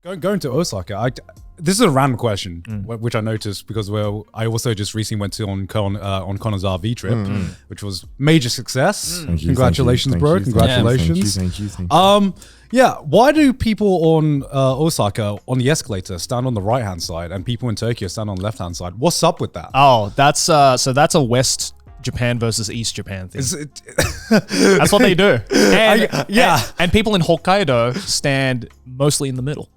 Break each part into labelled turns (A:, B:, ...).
A: Going to Osaka, this is a random question, which I noticed because I also just recently went to on Connor's RV trip, which was major success. Congratulations, bro. Congratulations.
B: Thank you.
A: Yeah, why do people on Osaka on the escalator stand on the right hand side and people in Tokyo stand on the left hand side? What's up with that?
C: Oh, that's that's a West Japan versus East Japan thing. That's what they do. And people in Hokkaido stand mostly in the middle.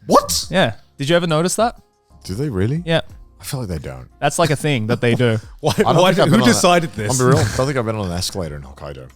A: What?
C: Yeah. Did you ever notice that?
B: Do they really?
C: Yeah.
B: I feel like they don't.
C: That's like a thing that they do.
A: Who decided this?
B: I'll be real. I don't think I've been on an escalator in Hokkaido.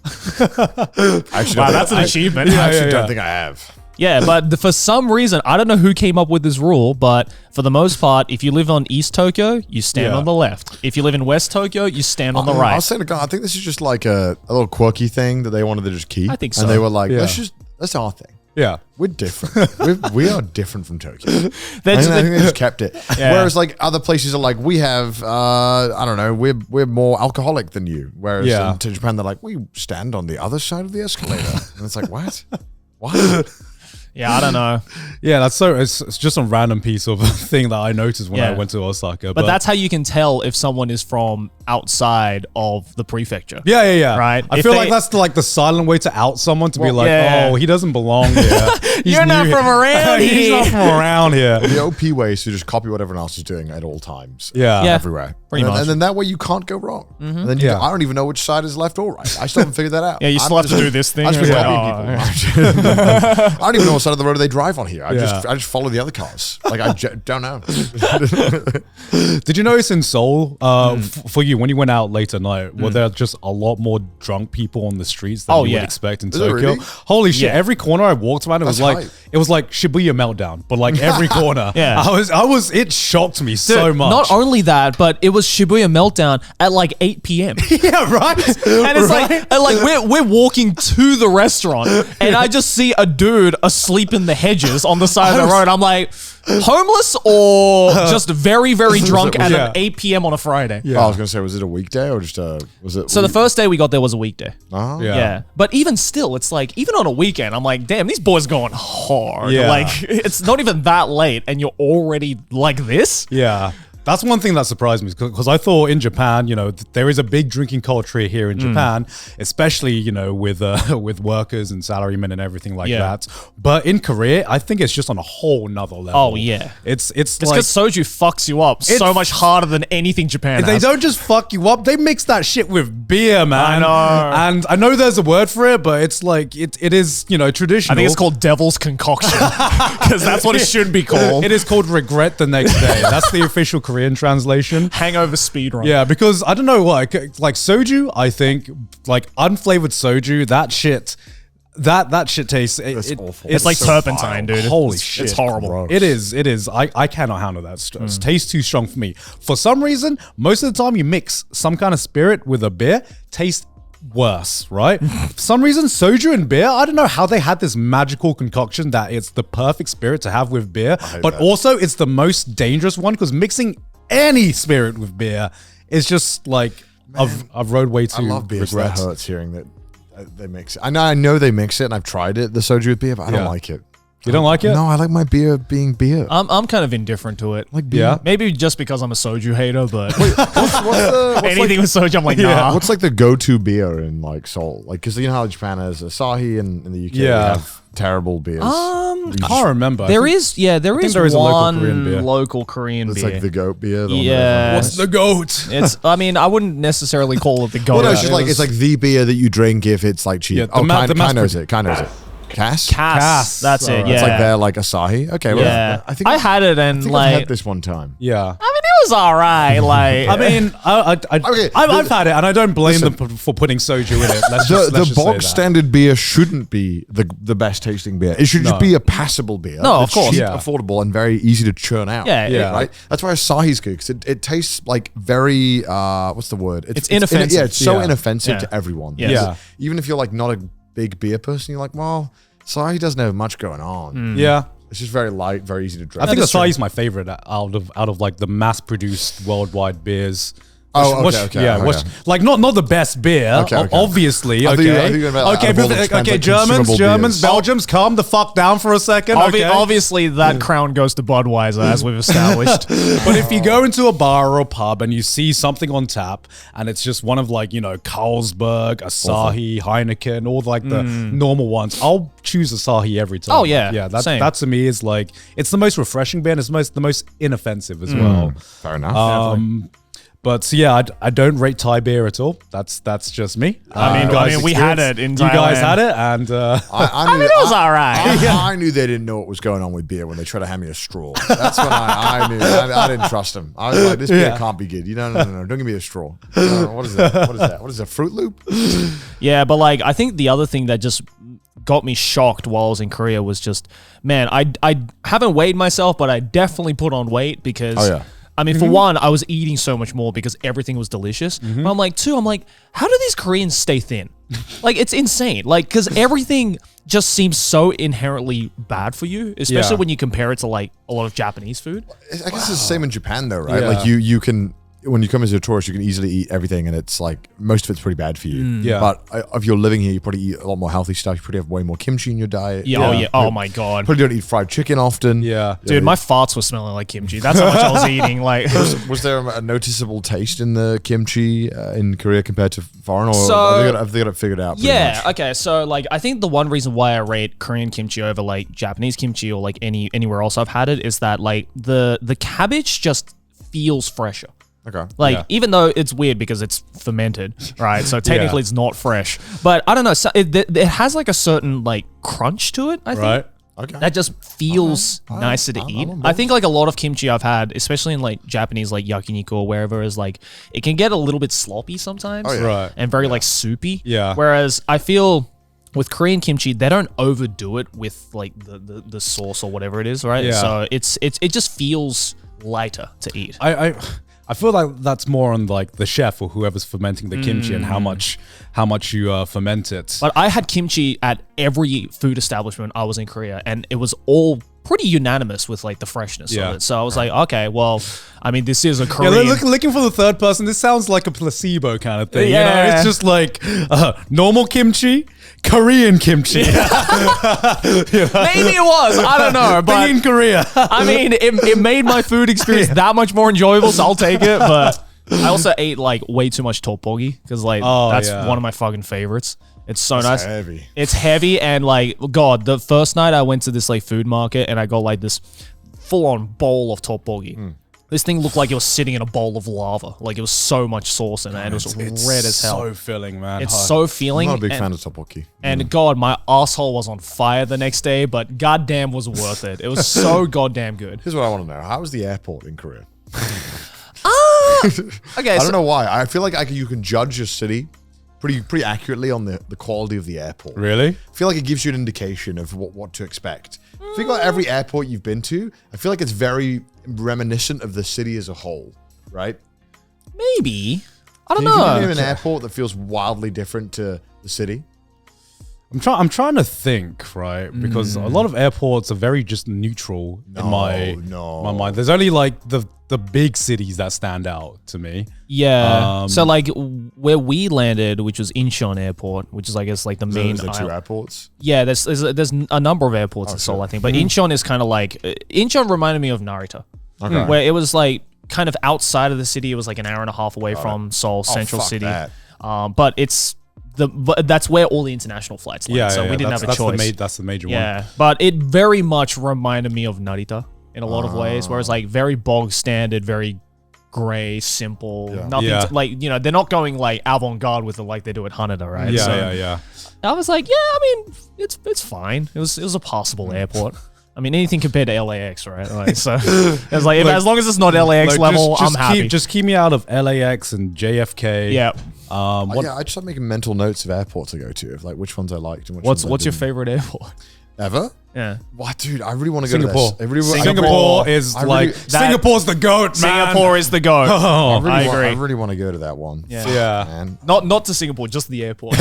C: Wow, that's an achievement.
B: I actually don't think I have.
C: Yeah, but for some reason, I don't know who came up with this rule, but for the most part, if you live on East Tokyo, you stand on the left. If you live in West Tokyo, you stand on the right.
B: I was saying to God, I think this is just like a little quirky thing that they wanted to just keep.
C: I think so.
B: And they were like, that's our thing.
A: Yeah.
B: We're different. we are different from Tokyo. I think they just kept it. Yeah. Whereas like other places are like, we have, I don't know, we're more alcoholic than you. Whereas in Japan, they're like, we stand on the other side of the escalator. And it's like, what? What?
C: Yeah, I don't know.
A: Yeah, it's just a random piece of thing that I noticed when I went to Osaka.
C: But that's how you can tell if someone is from outside of the prefecture.
A: Yeah.
C: Right?
A: I feel like that's like the silent way to out someone to be like, oh, he doesn't belong here.
C: You're not from around here.
A: He's not from around here.
B: The OP way is to just copy what everyone else is doing at all times.
A: Yeah.
B: Everywhere.
C: Pretty much.
B: And then that way you can't go wrong. And then I don't even know which side is left or right. I still haven't figured that out.
C: Yeah, you still have to do this thing.
B: I just copy people. I don't even know what side of the road they drive on here. I just follow the other cars. Like I don't know.
A: Did you notice in Seoul, for you, when you went out late at night, were there just a lot more drunk people on the streets than you would expect in Tokyo?
B: Really?
A: Holy shit! Every corner I walked around, it was like Shibuya meltdown, but like every corner. It shocked me so much.
C: Not only that, but it was Shibuya meltdown at like 8 p.m.
A: Yeah, right.
C: And it's like we're walking to the restaurant, and I just see a dude asleep in the hedges on the side of the road. I'm like, homeless or just very, very drunk at 8 p.m. on a Friday?
B: Yeah. I was going to say, was it a weekday or just was it?
C: So the first day we got there was a weekday.
A: Yeah.
C: But even still, it's like, even on a weekend, I'm like, damn, these boys going hard.
A: Yeah.
C: Like, it's not even that late and you're already like this?
A: Yeah. That's one thing that surprised me because I thought in Japan, there is a big drinking culture here in Japan, especially, with workers and salarymen and everything like that. But in Korea, I think it's just on a whole nother level.
C: Oh, yeah.
A: It's
C: like, because soju fucks you up so much harder than anything Japan has.
A: They don't just fuck you up. They mix that shit with beer, man.
C: I know.
A: And I know there's a word for it, but it's like, it is, traditional.
C: I think it's called devil's concoction because that's what it should be called.
A: It is called regret the next day. That's the official Korean translation.
C: Hangover speedrun.
A: Yeah, because I don't know, like soju, I think, like unflavored soju, that shit tastes.
C: Awful. It's like so turpentine, dude.
A: Holy shit.
C: It's horrible.
A: Gross. It is. I cannot handle that. It tastes too strong for me. For some reason, most of the time you mix some kind of spirit with a beer, tastes worse, right? For some reason, soju and beer, I don't know how they had this magical concoction that it's the perfect spirit to have with beer, but also it's the most dangerous one because mixing any spirit with beer is just like I've rode way too.
B: I love beer. So that hurts hearing that they mix it. I know they mix it, and I've tried it, the soju with beer, but I don't like it.
A: You don't like it?
B: No, I like my beer being beer.
C: I'm kind of indifferent to it.
B: Like beer?
C: Maybe just because I'm a soju hater, but
B: what's
C: anything with soju, I'm like, nah.
B: What's like the go-to beer in like Seoul? Like, because you know how Japan has Asahi and in the UK they have terrible beers.
A: I can't remember.
C: There is one
A: local Korean beer.
C: It's
B: like the goat beer.
A: What's the goat?
C: I mean, I wouldn't necessarily call it the goat.
B: Well, no, it's just like it's like the beer that you drink if it's like cheap. Kind knows it. Cass.
C: That's it. Yeah,
B: it's like they're like Asahi. Okay, well,
C: yeah.
B: I think
C: I had it and
B: I had this one time.
A: Yeah,
C: I mean it was alright. Like,
A: I mean, I've had it and I don't blame them for putting soju in it.
B: The box standard beer shouldn't be the best tasting beer. It should just be a passable beer.
C: No, of course,
B: cheap, affordable, and very easy to churn out.
C: Yeah,
B: right. That's why Asahi's good because it tastes like very what's the word?
C: It's inoffensive.
B: It's so inoffensive to everyone.
C: Yeah.
B: Even if you're like not a big beer person, you're like, well, Asahi doesn't have much going on.
A: Yeah.
B: It's just very light, very easy to drink.
A: I think Asahi's my favorite out of like the mass-produced worldwide beers.
B: Oh,
A: What's-
B: okay.
A: Yeah, what's- like not the best beer,
B: Okay.
A: obviously.
B: I think
A: Okay,
B: you're about
A: okay,
B: of all the
A: okay.
B: like,
A: Germans,
B: consumable beers.
A: Belgians, calm the fuck down for a second. Okay,
C: Obviously, that crown goes to Budweiser, as we've established.
A: but if you go into a bar or a pub and you see something on tap and it's just one of like, you know, Carlsberg, Asahi, Heineken, all like the normal ones, I'll choose Asahi every time.
C: Oh, yeah.
A: Yeah,
C: Same.
A: that to me is like, it's the most refreshing beer and it's the most inoffensive as well.
B: Fair enough.
A: But so yeah, I don't rate Thai beer at all. That's just me.
C: I mean, we had it in
A: You guys
C: Thailand.
A: had it, and
C: I mean, it was all right.
B: I knew they didn't know what was going on with beer when they tried to hand me a straw. That's when I knew. I didn't trust them. I was like, this beer can't be good. No. Don't give me a straw. What is that? What is that? Fruit Loop?
C: Yeah, but like, I think the other thing that just got me shocked while I was in Korea was just, man, I haven't weighed myself, but I definitely put on weight because...
B: Oh, yeah.
C: I mean, for one, I was eating so much more because everything was delicious. But I'm like, how do these Koreans stay thin? Like, it's insane. Like, because everything just seems so inherently bad for you, especially when you compare it to like a lot of Japanese food.
B: I guess it's the same in Japan though, right?
A: Yeah.
B: Like you can, when you come as a tourist, you can easily eat everything, and it's like most of it's pretty bad for you.
A: Yeah.
B: But if you're living here, you probably eat a lot more healthy stuff. You probably have way more kimchi in your diet.
C: Yeah. Oh, yeah. Oh, my God.
B: Probably don't eat fried chicken often.
A: yeah.
C: Dude, my farts were smelling like kimchi. That's how much I was eating. Like,
B: Was there a noticeable taste in the kimchi in Korea compared to foreign, or
C: So-
B: have they got it figured out? pretty
C: yeah.
B: much?
C: Okay. So, like, I think the one reason why I rate Korean kimchi over like Japanese kimchi or like anywhere else I've had it is that like the cabbage just feels fresher.
B: Okay.
C: Like, even though it's weird because it's fermented, right? So technically it's not fresh. But I don't know. So it has like a certain like crunch to it, I think.
A: Right.
B: Okay.
C: That just feels nicer to eat. I think like a lot of kimchi I've had, especially in like Japanese like yakiniku or wherever, is like it can get a little bit sloppy sometimes.
B: Oh, yeah.
A: Right.
C: And very like soupy.
A: Yeah.
C: Whereas I feel with Korean kimchi, they don't overdo it with like the sauce or whatever it is, right?
A: Yeah.
C: So it just feels lighter to eat.
A: I feel like that's more on like the chef or whoever's fermenting the kimchi and how much you ferment it.
C: But I had kimchi at every food establishment I was in Korea, and it was all pretty unanimous with like the freshness
A: Yeah.
C: of it. So I was like, okay, well, I mean, this is a
A: Yeah,
C: Korean.
A: looking for the third person. This sounds like a placebo kind of thing. You
C: Yeah.
A: know, it's just like normal kimchi, Korean kimchi.
C: Maybe it was. I don't know. But
A: Big in Korea.
C: I mean, it made my food experience that much more enjoyable, so I'll take it. But I also ate like way too much tteokbokki because like that's one of my fucking favorites. It's so nice.
B: heavy.
C: It's heavy and like, God, the first night I went to this like food market and I got like this full-on bowl of tteokbokki. This thing looked like it was sitting in a bowl of lava. Like it was so much sauce in it, and it was red as hell.
A: So filling, man.
C: It's so
B: I'm
C: filling.
B: not a big
C: and,
B: fan of tteokbokki.
C: and God, my asshole was on fire the next day, but goddamn was worth it. It was so goddamn good.
B: Here's what I want to know: how was the airport in Korea?
C: Okay,
B: I
C: so
B: don't know why. I feel like you can judge a city pretty accurately on the quality of the airport.
A: Really?
B: I feel like it gives you an indication of what to expect. Think about every airport you've been to. I feel like it's very reminiscent of the city as a whole, right?
C: maybe. I don't
B: Can you
C: know.
B: name an airport that feels wildly different to the city?
A: I'm trying to think, right? Because a lot of airports are very just neutral in my mind. There's only like the big cities that stand out to me.
C: Yeah. So like where we landed, which was Incheon Airport, which is I guess like the main.
B: Is there two
C: island.
B: airports?
C: Yeah, there's a number of airports in Seoul, I think, but Incheon is kind of like Incheon reminded me of Narita, where it was like kind of outside of the city. It was like an hour and a half away from Seoul Central
B: fuck
C: City.
B: that.
C: But but that's where all the international flights land. So we didn't have a choice.
A: That's the major one.
C: Yeah, but it very much reminded me of Narita in a lot of ways, whereas like very bog standard, very gray, simple, nothing
A: Yeah.
C: like, you know, they're not going like avant-garde with it like they do at Haneda, right?
A: Yeah,
C: So
A: yeah.
C: I was like, yeah, I mean, it's fine. It was a passable airport. I mean, anything compared to LAX, right? Like, so it was like, as long as it's not LAX
A: Like,
C: level,
A: just
C: I'm happy.
A: Just keep me out of LAX and JFK.
C: Yeah.
B: Yeah, I just like making mental notes of airports to go to, of like which ones I liked and which
C: What's
B: ones I
C: your
B: didn't.
C: favorite airport?
B: Ever?
C: Yeah.
B: What, dude? I really want to go
A: Singapore.
B: to this. I really want-
A: Singapore is
B: I
A: like
B: really-
A: Singapore's the goat, man.
C: Singapore is the goat.
A: Oh,
C: I agree.
B: I really want to go to that one.
C: Yeah.
B: Fuck,
A: Yeah.
B: man.
C: Not to Singapore, just the airport.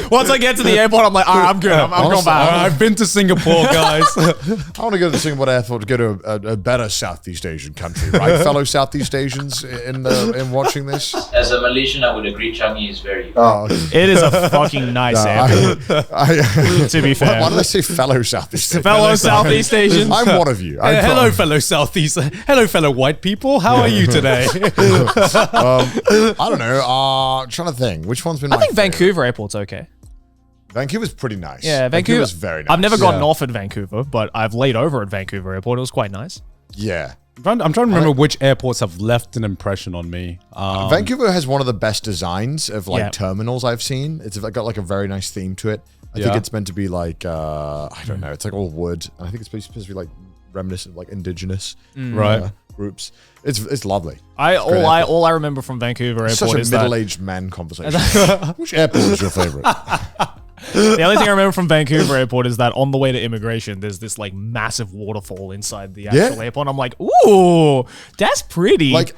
C: Once I get to the airport, I'm like, all right, I'm good. I'm going back.
A: I've been to Singapore, guys.
B: I want to go to Singapore Airport to go to a better Southeast Asian country, right? Fellow Southeast Asians in watching this.
D: As a Malaysian, I would agree Changi is very...
C: It is a fucking nice airport, to be fair.
B: Why did I say fellow Southeast Asians?
C: Fellow Southeast Asians.
B: I'm one of you.
A: Hello, fellow Southeast. Hello, fellow white people. How are you today?
B: I don't know. I'm trying to think. Which one's been
C: I
B: my
C: think
B: favorite?
C: Vancouver Airport's okay.
B: Vancouver's pretty nice.
C: Yeah,
B: Vancouver's very nice.
C: I've never gotten off at Vancouver, but I've laid over at Vancouver Airport. It was quite nice.
B: Yeah.
A: I'm trying to remember which airports have left an impression on me.
B: Vancouver has one of the best designs of terminals I've seen. It's got like a very nice theme to it. I think it's meant to be like, I don't know, it's like all wood. I think it's supposed to be like reminiscent of like indigenous groups. It's lovely.
C: All I remember from Vancouver Airport
B: Such a
C: is
B: middle-aged man conversation. Which airport is your favorite?
C: The only thing I remember from Vancouver Airport is that on the way to immigration, there's this like massive waterfall inside the actual airport. And I'm like, ooh, that's pretty.
B: Like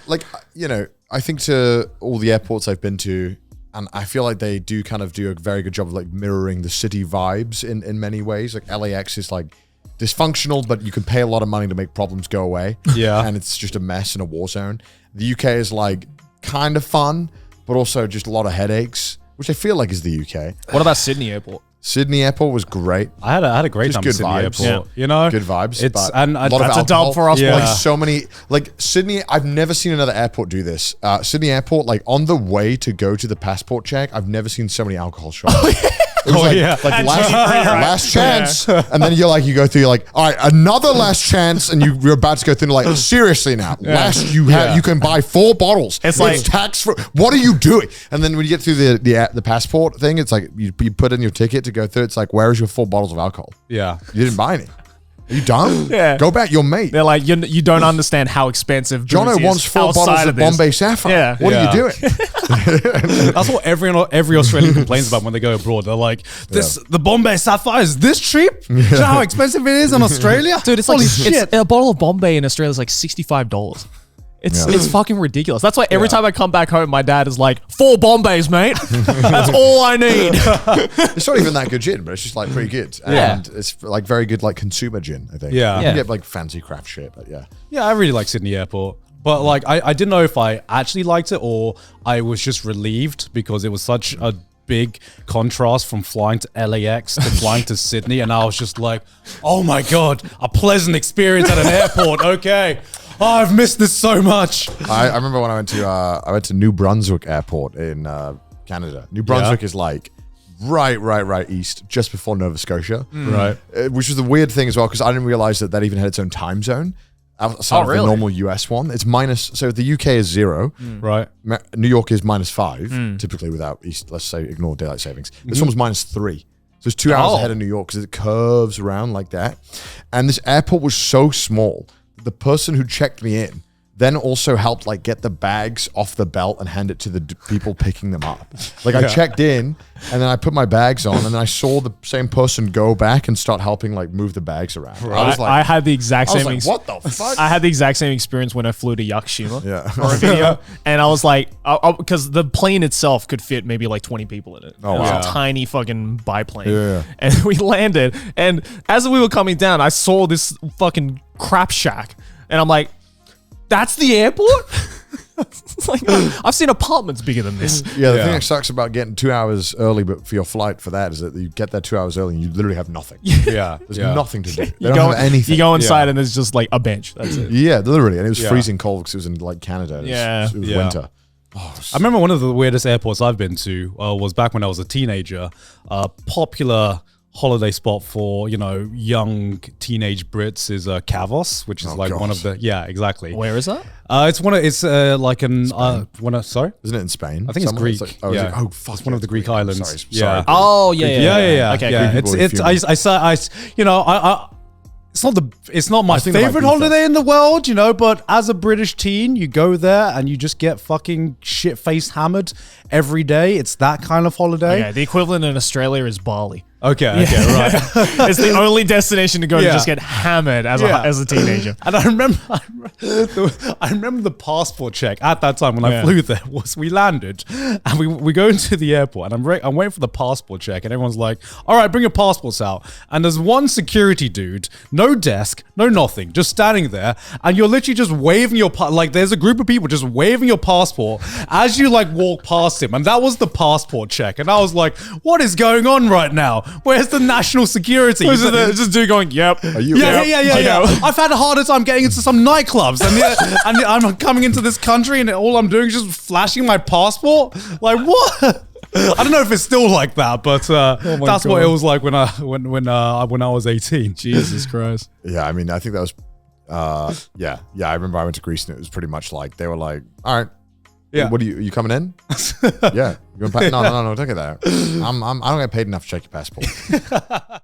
B: you know, I think to all the airports I've been to, and I feel like they do kind of do a very good job of like mirroring the city vibes in many ways. Like LAX is like dysfunctional, but you can pay a lot of money to make problems go away.
A: Yeah.
B: And it's just a mess in a war zone. The UK is like kind of fun, but also just a lot of headaches, which I feel like is the UK.
C: What about Sydney Airport?
B: Sydney Airport was great.
A: I had a great time at Sydney
B: vibes.
A: Airport. You know,
B: good vibes.
A: It's
B: but
A: and
B: a lot of
C: that's
B: alcohol.
C: a dub for us.
B: Like so many, like Sydney. I've never seen another airport do this. Sydney Airport, like on the way to go to the passport check, I've never seen so many alcohol shops. It was like last chance, and then you go through. You're like, all right, another last chance, and you're about to go through. Like, seriously now, you can buy 4 bottles.
C: It's like
B: tax free. What are you doing? And then when you get through the passport thing, it's like you put in your ticket to go through. It's like, where is your 4 bottles of alcohol?
A: Yeah,
B: you didn't buy any. Are you done?
C: Yeah.
B: Go back, your mate.
C: They're like, you don't understand how expensive
B: Jono wants 4 bottles of Bombay Sapphire.
C: Yeah.
B: What are you doing?
A: That's what every Australian complains about when they go abroad. They're like, the Bombay Sapphire is this cheap? Do you know how expensive it is in Australia?
C: Dude, it's
A: Holy
C: like
A: shit.
C: a bottle of Bombay in Australia is like $65. It's fucking ridiculous. That's why every time I come back home, my dad is like, 4 Bombays, mate. That's all I need.
B: It's not even that good gin, but it's just like pretty good. And it's like very good like consumer gin, I think.
A: Yeah.
B: You can get like fancy craft shit, but yeah.
A: Yeah, I really like Sydney Airport. But like, I didn't know if I actually liked it or I was just relieved because it was such a big contrast from flying to LAX to flying to Sydney. And I was just like, oh my God, a pleasant experience at an airport. Okay. Oh, I've missed this so much.
B: I remember when I went to New Brunswick Airport in Canada. New Brunswick is like right east, just before Nova Scotia.
A: Right.
B: Which was the weird thing as well, because I didn't realize that even had its own time zone outside of the normal US one. It's minus, so the UK is 0.
A: Right.
B: New York is -5, typically without let's say, ignore daylight savings. This one was -3. So it's 2 hours ahead of New York because it curves around like that. And this airport was so small. The person who checked me in then also helped like get the bags off the belt and hand it to the people picking them up. Like I checked in and then I put my bags on and then I saw the same person go back and start helping like move the bags around.
C: Right. I was like, I had the exact same.
B: What the fuck?
C: I had the exact same experience when I flew to Yakushima for a video, and I was like, because the plane itself could fit maybe like 20 people in it.
B: Oh,
C: it was
B: wow.
C: a tiny fucking biplane, and we landed. And as we were coming down, I saw this fucking crap shack, and I'm like, that's the airport? It's like, I've seen apartments bigger than this.
B: Yeah, the thing that sucks about getting 2 hours early but for your flight for that is that you get there 2 hours early and you literally have nothing.
A: Yeah.
B: There's nothing to do. They
C: You
B: don't have anything.
C: You go inside and there's just like a bench. That's it.
B: Yeah, literally. And it was freezing cold because it was in like Canada. It was winter.
A: I remember one of the weirdest airports I've been to was back when I was a teenager. Popular holiday spot for young teenage Brits is Kavos, which is one of the exactly.
C: Where is that?
A: It's like an sorry,
B: isn't it in Spain?
A: I think it's Greek.
B: It's
A: fuck, it's one of the Greek islands.
B: Sorry.
C: Oh yeah.
A: Okay,
C: Greek
A: people, it's not my favorite holiday in the world, but as a British teen, you go there and you just get fucking shit-faced hammered every day. It's that kind of holiday.
C: Okay, the equivalent in Australia is Bali.
A: Okay, right.
C: It's the only destination to go to just get hammered as a teenager.
A: And I remember the passport check at that time when I flew there was we landed and we go into the airport and I'm waiting for the passport check and everyone's like, all right, bring your passports out. And there's one security dude, no desk, no nothing, just standing there, and you're literally just waving your like there's a group of people just waving your passport as you like walk past him, and that was the passport check. And I was like, what is going on right now? Where's the national security?
C: It's just dude going, yep.
B: Are you?
A: Yeah. I've had a harder time getting into some nightclubs, and I'm coming into this country, and all I'm doing is just flashing my passport. Like what? I don't know if it's still like that, but that's what it was like when I was 18.
C: Jesus Christ.
B: Yeah, I mean, I think that was, I remember I went to Greece and it was pretty much like they were like, all right. Yeah. What are you coming in? Yeah. You going no, don't get that. I don't get paid enough to check your passport.